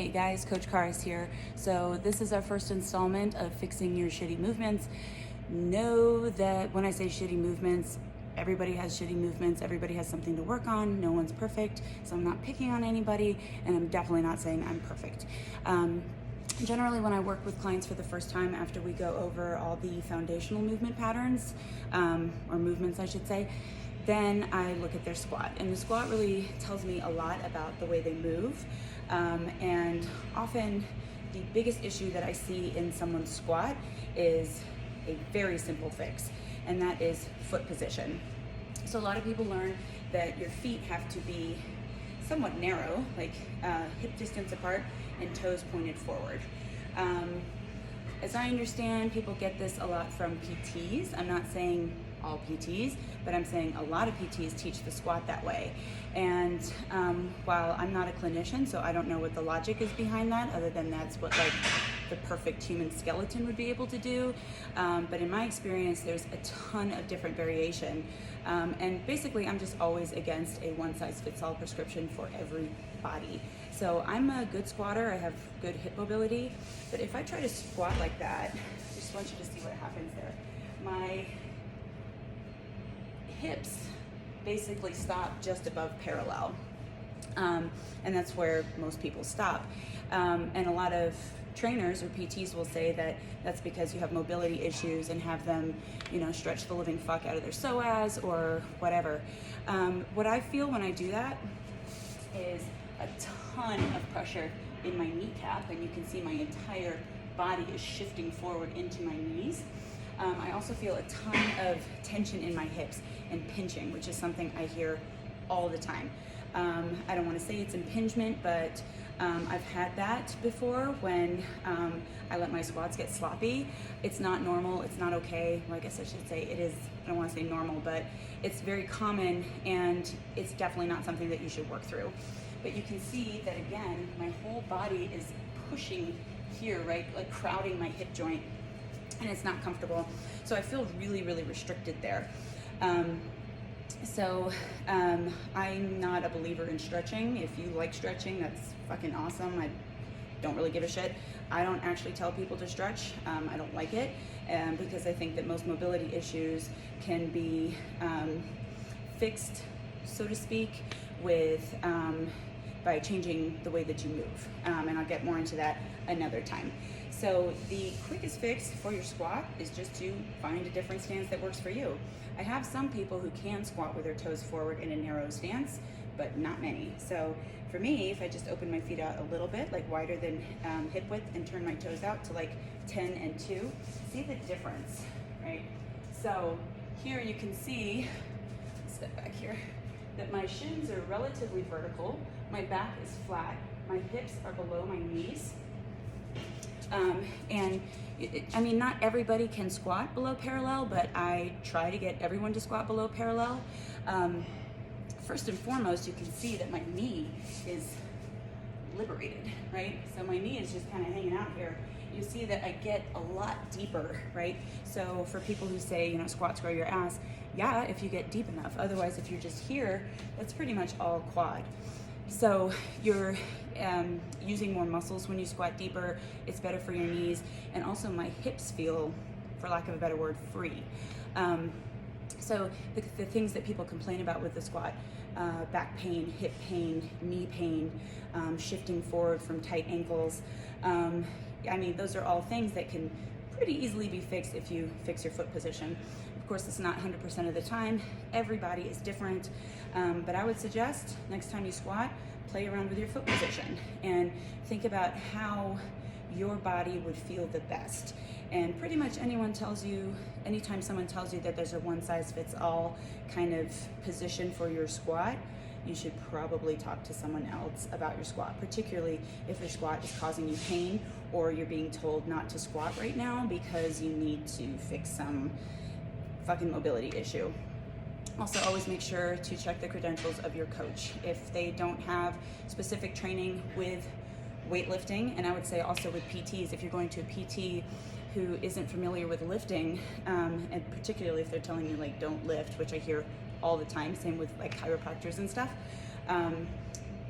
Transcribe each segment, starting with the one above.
Hey guys, Coach Karis here. So this is our first installment of fixing your shitty movements. Know that when I say shitty movements, everybody has shitty movements, everybody has something to work on, no one's perfect, so I'm not picking on anybody, and I'm definitely not saying I'm perfect. Generally, when I work with clients for the first time after we go over all the foundational movement patterns, or movements I should say, then I look at their squat. And the squat really tells me a lot about the way they move. And often the biggest issue that I see in someone's squat is a very simple fix, and that is foot position. So a lot of people learn that your feet have to be somewhat narrow, like hip distance apart and toes pointed forward. As I understand, people get this a lot from PTs. I'm not saying all PTs, but I'm saying a lot of PTs teach the squat that way. And while I'm not a clinician, so I don't know what the logic is behind that, other than that's what like the perfect human skeleton would be able to do. But in my experience, there's a ton of different variation. And basically, I'm just always against a one-size-fits-all prescription for every body. So I'm a good squatter, I have good hip mobility, but if I try to squat like that, I just want you to see what happens there. My hips basically stop just above parallel. And that's where most people stop. And a lot of trainers or PTs will say that that's because you have mobility issues and have them, stretch the living fuck out of their psoas or whatever. What I feel when I do that is a ton of pressure in my kneecap, and you can see my entire body is shifting forward into my knees. I also feel a ton of tension in my hips and pinching, which is something I hear all the time. I don't want to say it's impingement, but I've had that before when I let my squats get sloppy. It's not normal, it's not okay. Well, I guess I should say it is, I don't want to say normal, but it's very common, and it's definitely not something that you should work through. But you can see that again, my whole body is pushing here, right? Like crowding my hip joint, and it's not comfortable. So I feel really, really restricted there. I'm not a believer in stretching. If you like stretching, that's fucking awesome. I don't really give a shit. I don't actually tell people to stretch. I don't like it, because I think that most mobility issues can be fixed, so to speak, with by changing the way that you move. And I'll get more into that another time. So the quickest fix for your squat is just to find a different stance that works for you. I have some people who can squat with their toes forward in a narrow stance, but not many. So for me, if I just open my feet out a little bit, like wider than hip width, and turn my toes out to like 10 and 2, see the difference, right? So here you can see, step back here, that my shins are relatively vertical, my back is flat, my hips are below my knees. Not everybody can squat below parallel, but I try to get everyone to squat below parallel. First and foremost, you can see that my knee is liberated, right? So my knee is just kind of hanging out here. You see that I get a lot deeper, right? So for people who say, squats grow your ass, yeah, if you get deep enough. Otherwise, if you're just here, that's pretty much all quad. So you're using more muscles when you squat deeper. It's better for your knees, and also my hips feel, for lack of a better word, free. So the things that people complain about with the squat, back pain, hip pain, knee pain, shifting forward from tight ankles, those are all things that can pretty easily be fixed if you fix your foot position. Of course, it's not 100% of the time. Everybody is different, but I would suggest next time you squat, play around with your foot position and think about how your body would feel the best. And pretty much anytime someone tells you that there's a one-size-fits-all kind of position for your squat, you should probably talk to someone else about your squat, particularly if your squat is causing you pain, or you're being told not to squat right now because you need to fix some fucking mobility issue. Also, always make sure to check the credentials of your coach. If they don't have specific training with weightlifting, and I would say also with PTs, if you're going to a PT who isn't familiar with lifting, and particularly if they're telling you like don't lift, which I hear all the time, same with like chiropractors and stuff,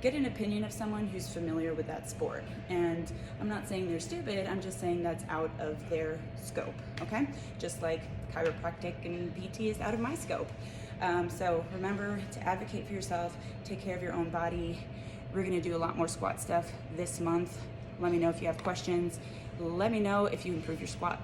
get an opinion of someone who's familiar with that sport. And I'm not saying they're stupid, I'm just saying that's out of their scope, okay? Just like chiropractic and PT is out of my scope. So remember to advocate for yourself, take care of your own body. We're gonna do a lot more squat stuff this month. Let me know if you have questions. Let me know if you improve your squat.